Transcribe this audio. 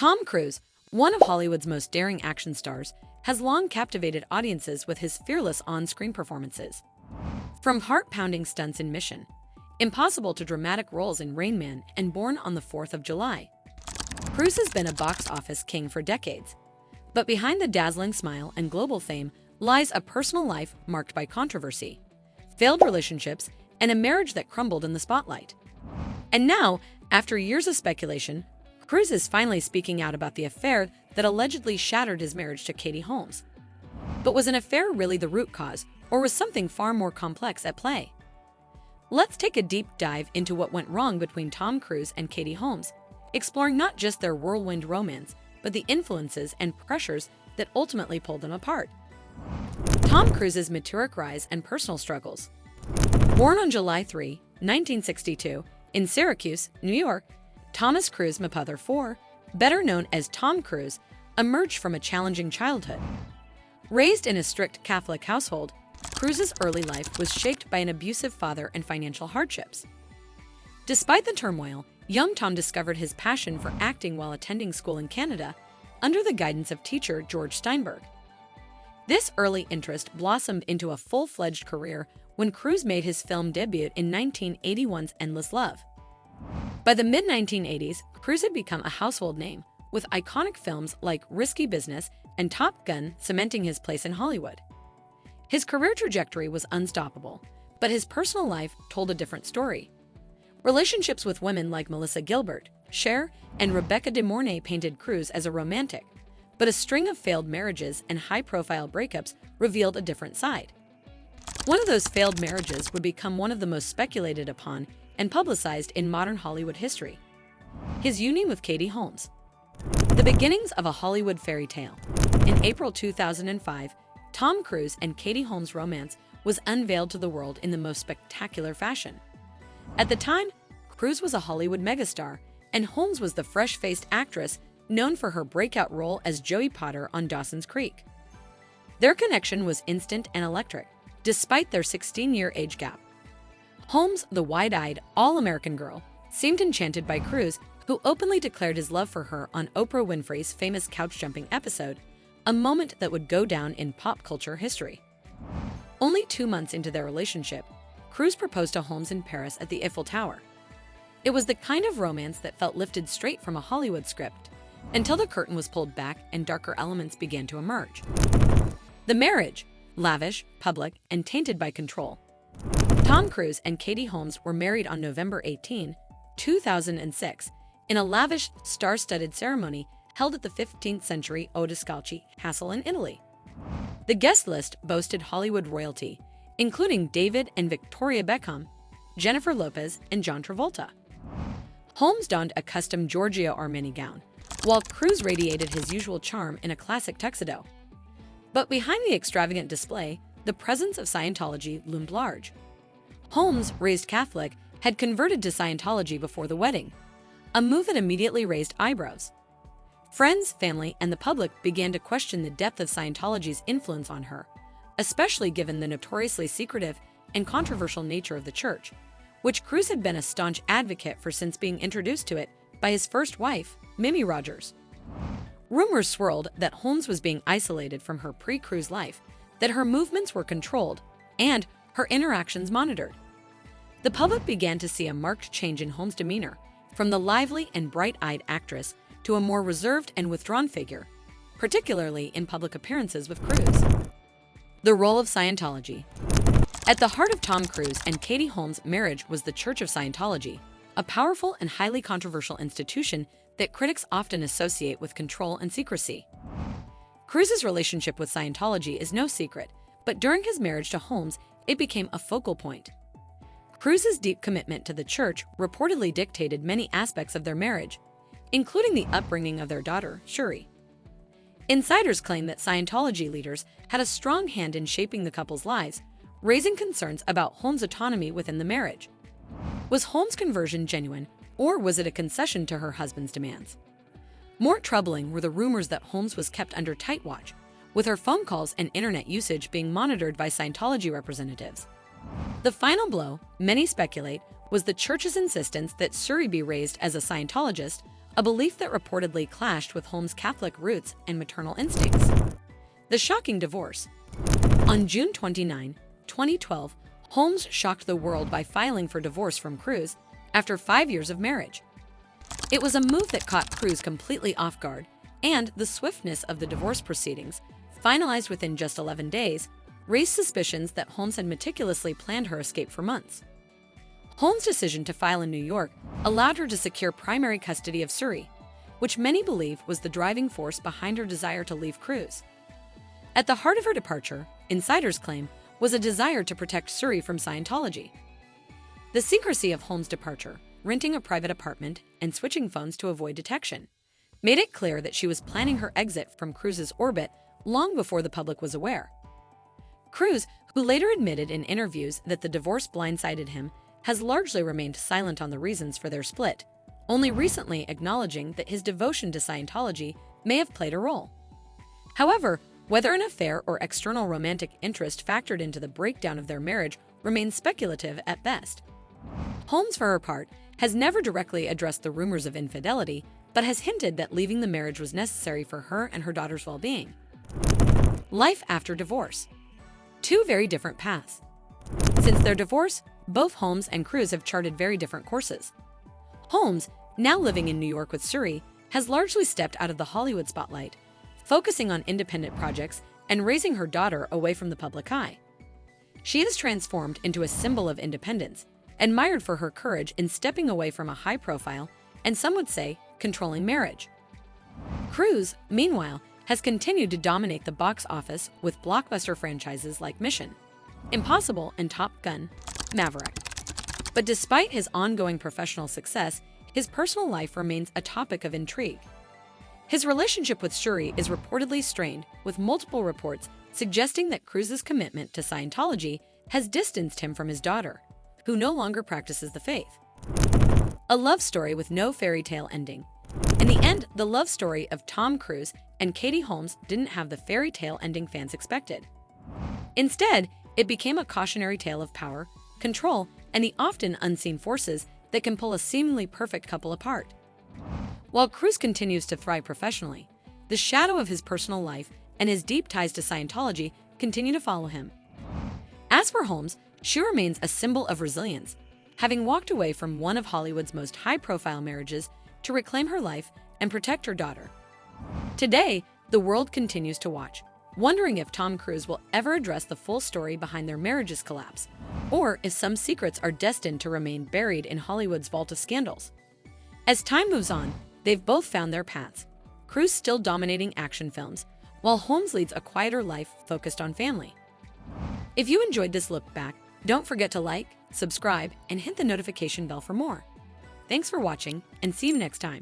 Tom Cruise, one of Hollywood's most daring action stars, has long captivated audiences with his fearless on-screen performances. From heart-pounding stunts in Mission Impossible to dramatic roles in Rain Man and Born on the 4th of July, Cruise has been a box office king for decades. But behind the dazzling smile and global fame lies a personal life marked by controversy, failed relationships, and a marriage that crumbled in the spotlight. And now, after years of speculation, Cruise is finally speaking out about the affair that allegedly shattered his marriage to Katie Holmes. But was an affair really the root cause, or was something far more complex at play? Let's take a deep dive into what went wrong between Tom Cruise and Katie Holmes, exploring not just their whirlwind romance, but the influences and pressures that ultimately pulled them apart. Tom Cruise's meteoric rise and personal struggles. Born on July 3, 1962, in Syracuse, New York, Thomas Cruise Mapother IV, better known as Tom Cruise, emerged from a challenging childhood. Raised in a strict Catholic household, Cruise's early life was shaped by an abusive father and financial hardships. Despite the turmoil, young Tom discovered his passion for acting while attending school in Canada under the guidance of teacher George Steinberg. This early interest blossomed into a full-fledged career when Cruise made his film debut in 1981's Endless Love. By the mid-1980s, Cruise had become a household name, with iconic films like Risky Business and Top Gun cementing his place in Hollywood. His career trajectory was unstoppable, but his personal life told a different story. Relationships with women like Melissa Gilbert, Cher, and Rebecca De Mornay painted Cruise as a romantic, but a string of failed marriages and high-profile breakups revealed a different side. One of those failed marriages would become one of the most speculated upon and publicized in modern Hollywood history: his union with Katie Holmes. The beginnings of a Hollywood fairy tale. In April 2005, Tom Cruise and Katie Holmes' romance was unveiled to the world in the most spectacular fashion. At the time, Cruise was a Hollywood megastar, and Holmes was the fresh-faced actress known for her breakout role as Joey Potter on Dawson's Creek. Their connection was instant and electric, despite their 16-year age gap. Holmes, the wide-eyed, all-American girl, seemed enchanted by Cruise, who openly declared his love for her on Oprah Winfrey's famous couch-jumping episode, a moment that would go down in pop culture history. Only 2 months into their relationship, Cruise proposed to Holmes in Paris at the Eiffel Tower. It was the kind of romance that felt lifted straight from a Hollywood script, until the curtain was pulled back and darker elements began to emerge. The marriage, lavish, public, and tainted by control. Tom Cruise and Katie Holmes were married on November 18, 2006, in a lavish, star-studded ceremony held at the 15th century Odescalchi Castle in Italy. The guest list boasted Hollywood royalty, including David and Victoria Beckham, Jennifer Lopez, and John Travolta. Holmes donned a custom Giorgio Armani gown, while Cruise radiated his usual charm in a classic tuxedo. But behind the extravagant display, the presence of Scientology loomed large. Holmes, raised Catholic, had converted to Scientology before the wedding, a move that immediately raised eyebrows. Friends, family, and the public began to question the depth of Scientology's influence on her, especially given the notoriously secretive and controversial nature of the church, which Cruise had been a staunch advocate for since being introduced to it by his first wife, Mimi Rogers. Rumors swirled that Holmes was being isolated from her pre-Cruise life, that her movements were controlled, and her interactions monitored. The public began to see a marked change in Holmes' demeanor, from the lively and bright-eyed actress to a more reserved and withdrawn figure, particularly in public appearances with Cruise. The role of Scientology. At the heart of Tom Cruise and Katie Holmes' marriage was the Church of Scientology, a powerful and highly controversial institution that critics often associate with control and secrecy. Cruise's relationship with Scientology is no secret, but during his marriage to Holmes, it became a focal point. Cruise's deep commitment to the church reportedly dictated many aspects of their marriage, including the upbringing of their daughter, Shuri. Insiders claim that Scientology leaders had a strong hand in shaping the couple's lives, raising concerns about Holmes' autonomy within the marriage. Was Holmes' conversion genuine, or was it a concession to her husband's demands? More troubling were the rumors that Holmes was kept under tight watch, with her phone calls and internet usage being monitored by Scientology representatives. The final blow, many speculate, was the church's insistence that Shuri be raised as a Scientologist, a belief that reportedly clashed with Holmes' Catholic roots and maternal instincts. The shocking divorce. On June 29, 2012, Holmes shocked the world by filing for divorce from Cruise after 5 years of marriage. It was a move that caught Cruise completely off guard, and the swiftness of the divorce proceedings, finalized within just 11 days, raised suspicions that Holmes had meticulously planned her escape for months. Holmes' decision to file in New York allowed her to secure primary custody of Surrey, which many believe was the driving force behind her desire to leave Cruise. At the heart of her departure, insiders claim, was a desire to protect Surrey from Scientology. The secrecy of Holmes' departure, renting a private apartment, and switching phones to avoid detection, made it clear that she was planning her exit from Cruise's orbit long before the public was aware. Cruise, who later admitted in interviews that the divorce blindsided him, has largely remained silent on the reasons for their split, only recently acknowledging that his devotion to Scientology may have played a role. However, whether an affair or external romantic interest factored into the breakdown of their marriage remains speculative at best. Holmes, for her part, has never directly addressed the rumors of infidelity, but has hinted that leaving the marriage was necessary for her and her daughter's well-being. Life after divorce. Two very different paths. Since their divorce, both Holmes and Cruise have charted very different courses. Holmes, now living in New York with Surrey, has largely stepped out of the Hollywood spotlight, focusing on independent projects and raising her daughter away from the public eye. She is transformed into a symbol of independence, admired for her courage in stepping away from a high-profile, and some would say, controlling marriage. Cruise, meanwhile, has continued to dominate the box office with blockbuster franchises like Mission Impossible and Top Gun: Maverick. But despite his ongoing professional success, his personal life remains a topic of intrigue. His relationship with Surrey is reportedly strained, with multiple reports suggesting that Cruise's commitment to Scientology has distanced him from his daughter, who no longer practices the faith. A love story with no fairy tale ending. In the end, the love story of Tom Cruise and Katie Holmes didn't have the fairy tale ending fans expected. Instead, it became a cautionary tale of power, control, and the often unseen forces that can pull a seemingly perfect couple apart. While Cruise continues to thrive professionally, the shadow of his personal life and his deep ties to Scientology continue to follow him. As for Holmes, she remains a symbol of resilience, having walked away from one of Hollywood's most high-profile marriages to reclaim her life and protect her daughter. Today, the world continues to watch, wondering if Tom Cruise will ever address the full story behind their marriage's collapse, or if some secrets are destined to remain buried in Hollywood's vault of scandals. As time moves on, they've both found their paths, Cruise still dominating action films, while Holmes leads a quieter life focused on family. If you enjoyed this look back, don't forget to like, subscribe, and hit the notification bell for more. Thanks for watching, and see you next time.